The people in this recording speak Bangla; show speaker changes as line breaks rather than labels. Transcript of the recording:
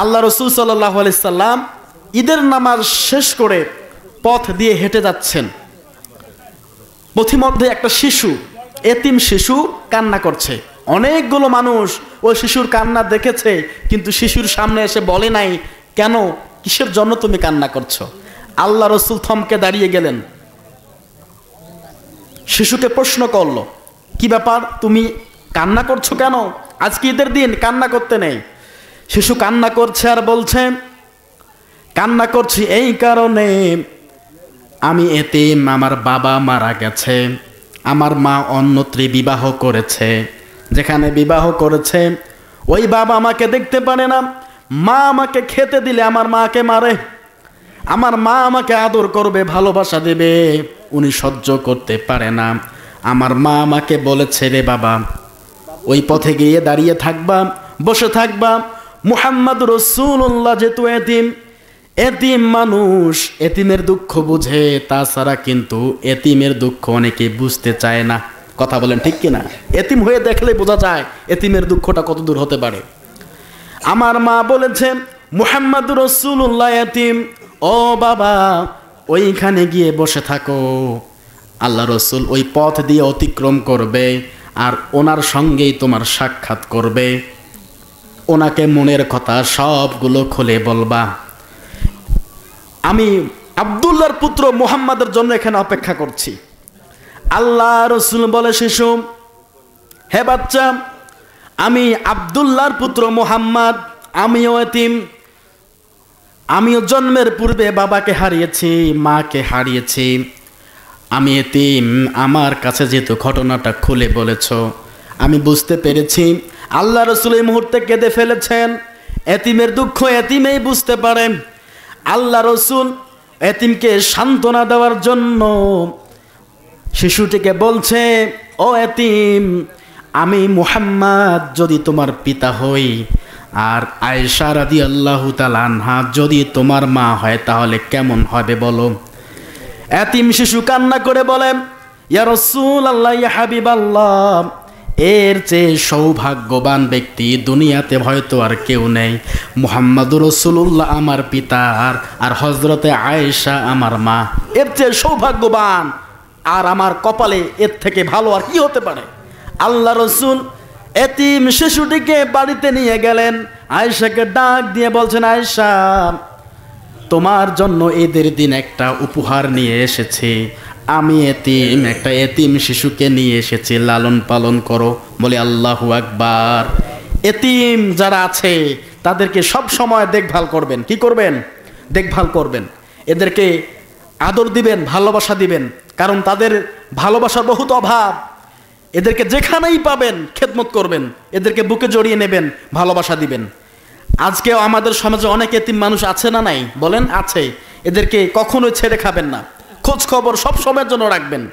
আল্লাহ রসুল সাল্লাল্লাহু আলাইহি সাল্লাম ঈদের নামাজ শেষ করে পথ দিয়ে হেঁটে যাচ্ছেন। পথিমধ্যে একটা শিশু, এতিম শিশু কান্না করছে। অনেকগুলো মানুষ ওই শিশুর কান্না দেখেছে, কিন্তু শিশুর সামনে এসে বলে নাই, কেন, কিসের জন্য তুমি কান্না করছো? আল্লাহ রসুল থমকে দাঁড়িয়ে গেলেন। শিশুকে প্রশ্ন করলো, কি ব্যাপার, তুমি কান্না করছো কেন? আজকে ঈদের দিন, কান্না করতে নেই। শিশু কান্না করছে আর বলছে, কান্না করছি এই কারণে, আমি এতিম, আমার বাবা মারা গেছে, আমার মা অন্যত্রে বিবাহ করেছে, যেখানে বিবাহ করেছে ওই বাবা আমাকে দেখতে পারে না, মা আমাকে খেতে দিলে আমার মাকে মারে, আমার মা আমাকে আদর করবে, ভালোবাসা দেবে, উনি সহ্য করতে পারে না। আমার মা আমাকে বলেছে, রে বাবা, ওই পথে গিয়ে দাঁড়িয়ে থাকবা, বসে থাকবা, মুহাম্মদ রাসূলুল্লাহ যেহেতু এতিম, এতিম মানুষ এতিমের দুঃখ বুঝে, তাছাড়া কিন্তু এতিমের দুঃখ অনেকে বুঝতে চায় না। কথা বলেন ঠিক কিনা? এতিম হয়ে দেখলে বোঝা যায় এতিমের দুঃখটা কত দূর হতে পারে। আমার মা বলেছে, মুহাম্মদ রাসূলুল্লাহ এতিম, ও বাবা ওইখানে গিয়ে বসে থাকো। আল্লাহ রসুল ওই পথ দিয়ে অতিক্রম করবে আর ওনার সঙ্গেই তোমার সাক্ষাৎ করবে, ওনাকে মনের কথা সবগুলো খুলে বলবা। আমি আব্দুল্লাহর পুত্র মুহাম্মাদের জন্য এখানে অপেক্ষা করছি। আল্লাহ রসুল বলে, শিশু, হে বাচ্চা, আমি আব্দুল্লাহর পুত্র মুহাম্মদ, আমিও এতিম, আমিও জন্মের পূর্বে বাবাকে হারিয়েছি, মাকে হারিয়েছি, আমি এতিম। আমার কাছে যেহেতু ঘটনাটা খুলে বলেছ, আমি বুঝতে পেরেছি আল্লাহ রসুল এই মুহূর্তে কেঁদে ফেলেছেন। এতিমের দুঃখ এতিমেই বুঝতে পারে। আল্লাহ রসুল এতিমকে সান্ত্বনা দেওয়ার জন্য শিশুটিকে বলছে, ও এতিম, আমি মুহাম্মদ যদি তোমার পিতা হই, আর আয়েশা রাদিয়াল্লাহু তাআলা আনহা যদি তোমার মা হয়, তাহলে কেমন হবে বলো? এতিম শিশু কান্না করে বলে, ইয়া রাসূলুল্লাহ, ইয়া হাবিবাল্লাহ, এর চেয়ে সৌভাগ্যবান ব্যক্তি দুনিয়াতে হয়তো আর কেউ নেই। মুহাম্মাদুর রাসূলুল্লাহ আমার পিতা, আর হযরতে আয়েশা আমার মা, এর চেয়ে সৌভাগ্যবান আর আমার কপালে এর থেকে ভালো আর কি হতে পারে? আল্লাহ রসুল এতিম শিশুটিকে বাড়িতে নিয়ে গেলেন। আয়েশাকে ডাক দিয়ে বলছেন, আয়েশা, তোমার জন্য ঈদের দিন একটা উপহার নিয়ে এসেছি। আমি এতিম, একটা এতিম শিশুকে নিয়ে এসেছি, লালন পালন করো। বলে আল্লাহু আকবার। এতিম যারা আছে তাদেরকে সব সময় দেখভাল করবেন। কি করবেন? দেখভাল করবেন, এদেরকে আদর দিবেন, ভালোবাসা দিবেন, কারণ তাদের ভালোবাসার বহুত অভাব। এদেরকে যেখানেই পাবেন খেদমত করবেন, এদেরকে বুকে জড়িয়ে নেবেন, ভালোবাসা দিবেন। আজকেও আমাদের সমাজে অনেক এতিম মানুষ আছে না নাই? বলেন আছে। এদেরকে কখনোই ছেড়ে খাবেন না, খোঁজ খবর সব সময়ের জন্য রাখবেন।